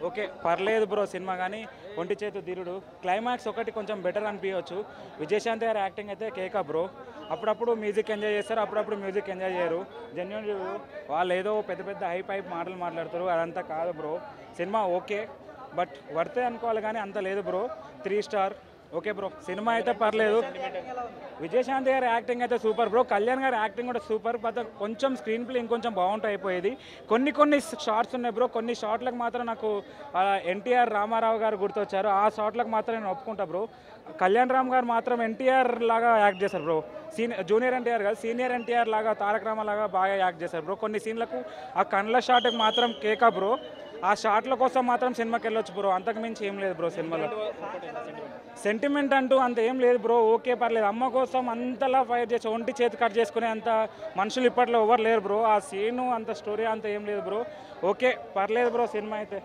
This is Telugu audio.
ఓకే పర్లేదు బ్రో సినిమా కానీ ఒంటి చేతు ధీరుడు క్లైమాక్స్ ఒకటి కొంచెం బెటర్ అనిపించవచ్చు. విజయశాంతి గారి యాక్టింగ్ అయితే కేకా బ్రో. అప్పుడప్పుడు మ్యూజిక్ ఎంజాయ్ చేస్తారు, అప్పుడప్పుడు మ్యూజిక్ ఎంజాయ్ చేయరు. జెన్యున్ వాళ్ళు ఏదో పెద్ద పెద్ద హైప్ మాటలు మాట్లాడతారు, అదంతా కాదు బ్రో. సినిమా ఓకే బట్ వర్తే అనుకోవాలి కానీ అంత లేదు bro. 3 star okay bro. Cinema అయితే పర్లేదు. విజయశాంతి గారి యాక్టింగ్ అయితే సూపర్ బ్రో. కళ్యాణ్ గారి యాక్టింగ్ కూడా సూపర్. బట్ కొంచెం స్క్రీన్ ప్లే ఇంకొంచెం బాగుంటే అయిపోయేది. కొన్ని షార్ట్స్ ఉన్నాయి బ్రో. కొన్ని షార్ట్లకు మాత్రం నాకు ఎన్టీఆర్ రామారావు గారు గుర్తొచ్చారు. ఆ షార్ట్లకు మాత్రం నేను ఒప్పుకుంటా బ్రో. కళ్యాణ్ రామ్ గారు మాత్రం ఎన్టీఆర్ లాగా యాక్ట్ చేశారు బ్రో. జూనియర్ ఎన్టీఆర్ కాదు, సీనియర్ ఎన్టీఆర్ లాగా, తారక రామ లాగా బాగా యాక్ట్ చేశారు బ్రో. కొన్ని సీన్లకు ఆ కండ్ల షాట్కి మాత్రం కేకా బ్రో. ఆ షాట్ల కోసం మాత్రం సినిమాకి వెళ్ళొచ్చు బ్రో. అంతకు మించి ఏం లేదు బ్రో సినిమాలో. సెంటిమెంట్ అంటూ అంత ఏం లేదు బ్రో. ఓకే పర్లేదు. అమ్మ కోసం అంతలా ఫైట్ చేసి ఒంటి చేతి కట్ చేసుకునే అంత మనుషులు ఇప్పట్లో ఎవరు లేరు బ్రో. ఆ సీను అంత స్టోరీ అంత ఏం లేదు బ్రో. ఓకే పర్లేదు బ్రో సినిమా అయితే.